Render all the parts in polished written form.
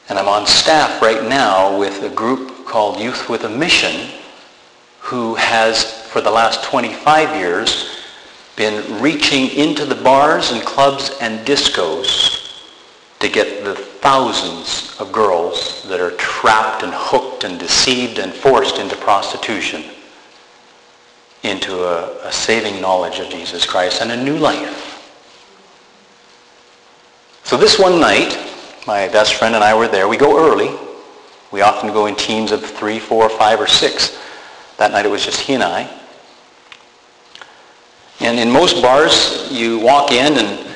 And I'm on staff right now with a group called Youth with a Mission, who has, for the last 25 years, been reaching into the bars and clubs and discos to get the thousands of girls that are trapped and hooked and deceived and forced into prostitution into a saving knowledge of Jesus Christ and a new life. So this one night, my best friend and I were there. We go early. We often go in teams of 3, 4, 5, or 6. That night it was just he and I. And in most bars, you walk in and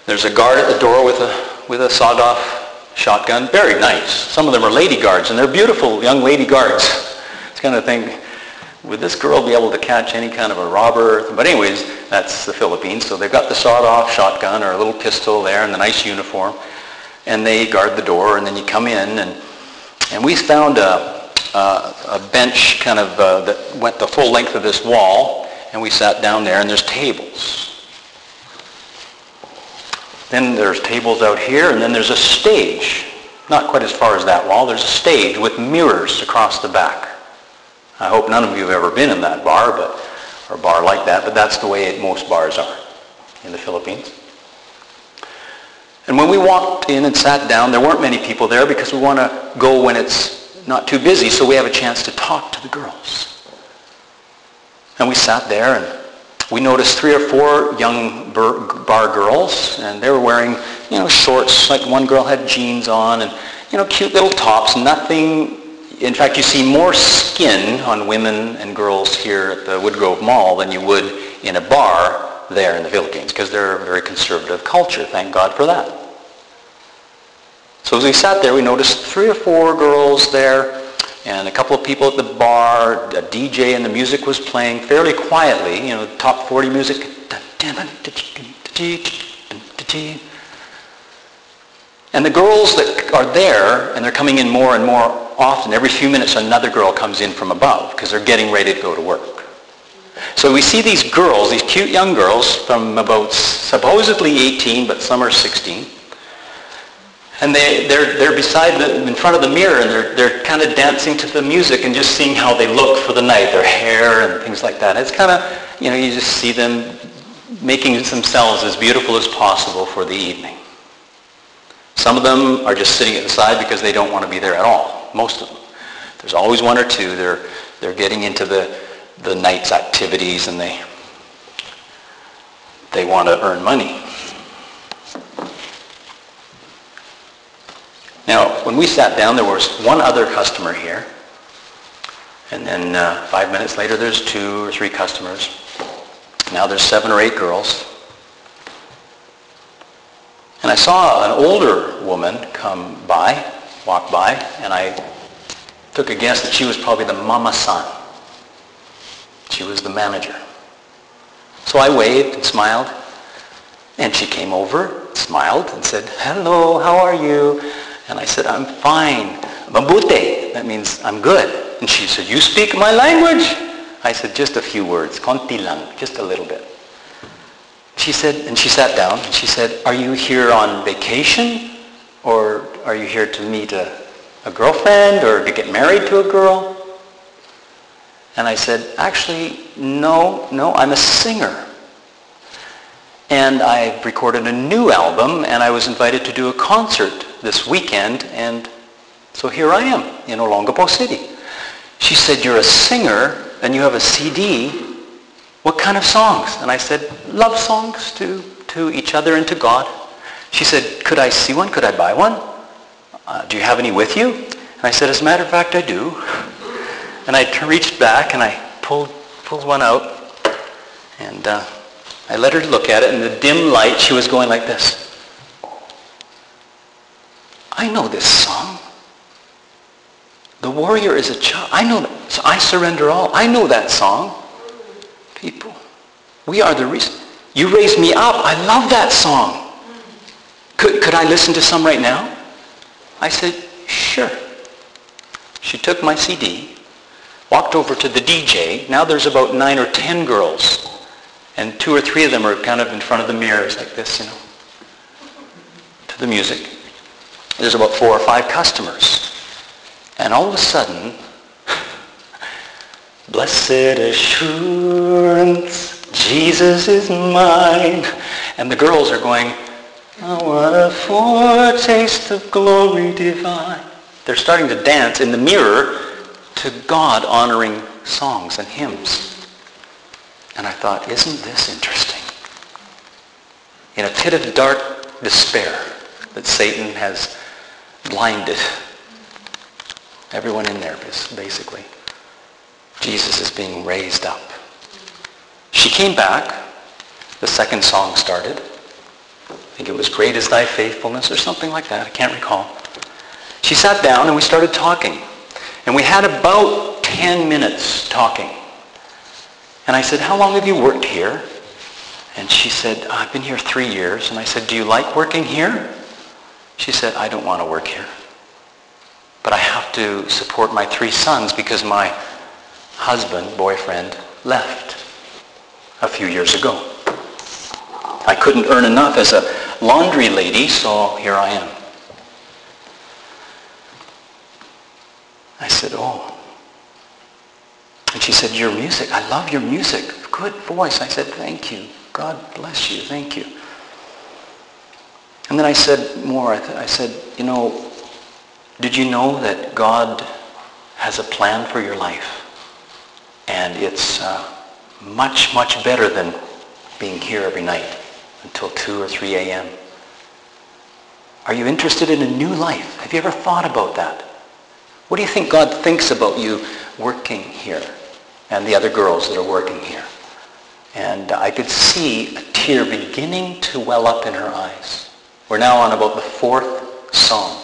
there's a guard at the door with a sawed-off shotgun. Very nice. Some of them are lady guards, and they're beautiful young lady guards. It's kind of thing, would this girl be able to catch any kind of a robber? But anyways, that's the Philippines. So they've got the sawed-off shotgun or a little pistol there and the nice uniform. And they guard the door, and then you come in. And we found a bench kind of that went the full length of this wall. And we sat down there, and there's tables. Then there's tables out here, and then there's a stage. Not quite as far as that wall. There's a stage with mirrors across the back. I hope none of you have ever been in that bar, or a bar like that, but that's the way most bars are in the Philippines. And when we walked in and sat down, there weren't many people there because we want to go when it's not too busy, so we have a chance to talk to the girls. And we sat there, and we noticed 3 or 4 young bar girls, and they were wearing, shorts. Like one girl had jeans on, and cute little tops. Nothing. In fact, you see more skin on women and girls here at the Woodgrove Mall than you would in a bar there in the Philippines, because they're a very conservative culture. Thank God for that. So as we sat there, we noticed 3 or 4 girls there, and a couple of people at the bar, a DJ, and the music was playing fairly quietly, top 40 music. And the girls that are there, and they're coming in more and more often, every few minutes another girl comes in from above because they're getting ready to go to work. So we see these girls, these cute young girls from about supposedly 18, but some are 16. And they're in front of the mirror, and they're kind of dancing to the music and just seeing how they look for the night, their hair and things like that. It's kind of, you just see them making themselves as beautiful as possible for the evening. Some of them are just sitting at the side because they don't want to be there at all. Most of them. There's always 1 or 2. They're getting into the night's activities, and they want to earn money. Now, when we sat down, there was 1 other customer here. And then 5 minutes later, there's 2 or 3 customers. Now there's 7 or 8 girls. And I saw an older woman walk by, and I took a guess that she was probably the mama-san. She was the manager. So I waved and smiled, and she came over, smiled, and said, "Hello, how are you?" And I said, "I'm fine. Mabuti." That means I'm good. And she said, "You speak my language?" I said, "Just a few words, konti lang, just a little bit." She said, and she sat down, and she said, "Are you here on vacation? Or are you here to meet a girlfriend or to get married to a girl?" And I said, "Actually, no, I'm a singer. And I've recorded a new album, and I was invited to do a concert this weekend, and so here I am in Olongapo City." She said, "You're a singer, and you have a CD. What kind of songs?" And I said, "Love songs to each other and to God." She said, "Could I see one? Could I buy one? Do you have any with you?" And I said, "As a matter of fact, I do." And I reached back and I pulled one out, and I let her look at it. In the dim light, she was going like this. "I know this song. The warrior is a child. I know that. So I surrender all. I know that song." People, we are the reason. You raised me up. I love that song. Could I listen to some right now? I said, "Sure." She took my CD, walked over to the DJ. Now there's about 9 or 10 girls, and 2 or 3 of them are kind of in front of the mirrors like this, to the music. There's about 4 or 5 customers. And all of a sudden, blessed assurance, Jesus is mine. And the girls are going, oh, what a foretaste of glory divine. They're starting to dance in the mirror to God-honoring songs and hymns. And I thought, isn't this interesting? In a pit of dark despair that Satan has blinded everyone in there, basically, Jesus is being raised up. She came back. The second song started. I think it was Great is Thy Faithfulness or something like that. I can't recall. She sat down and we started talking. And we had about 10 minutes talking. And I said, how long have you worked here? And she said, I've been here 3 years. And I said, do you like working here? She said, I don't want to work here. But I have to support my 3 sons because my husband, boyfriend, left a few years ago. I couldn't earn enough as a laundry lady, so here I am. I said, oh. And she said, your music, I love your music. Good voice. I said, thank you. God bless you. Thank you. And then I said more. I said, you know, did you know that God has a plan for your life? And it's much, much better than being here every night until 2 or 3 a.m. Are you interested in a new life? Have you ever thought about that? What do you think God thinks about you working here and the other girls that are working here? And I could see a tear beginning to well up in her eyes. We're now on about the 4th song.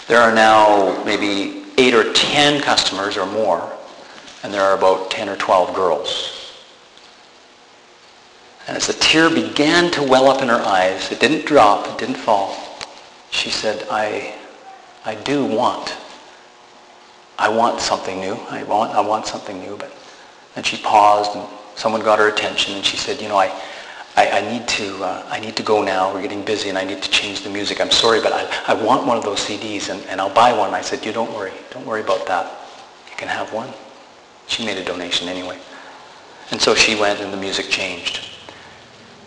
There are now maybe 8 or 10 customers or more, and there are about 10 or 12 girls. And as the tear began to well up in her eyes, it didn't drop, it didn't fall. She said, I want something new. I want something new. But then she paused, and someone got her attention, and she said, you know, I need to go now. We're getting busy, and I need to change the music. I'm sorry, but I want one of those CDs, and I'll buy one. I said, you don't worry about that. You can have one. She made a donation anyway. And so she went, and the music changed.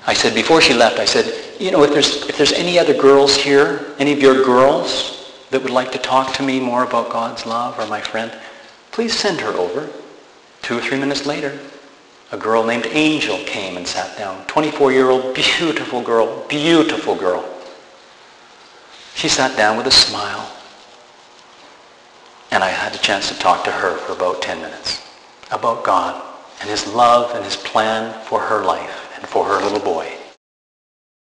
I said, before she left, I said, you know, if there's any other girls here, any of your girls that would like to talk to me more about God's love, or my friend, please send her over. 2 or 3 minutes later, a girl named Angel came and sat down. 24-year-old, beautiful girl, beautiful girl. She sat down with a smile, and I had a chance to talk to her for about 10 minutes about God and his love and his plan for her life and for her little boy.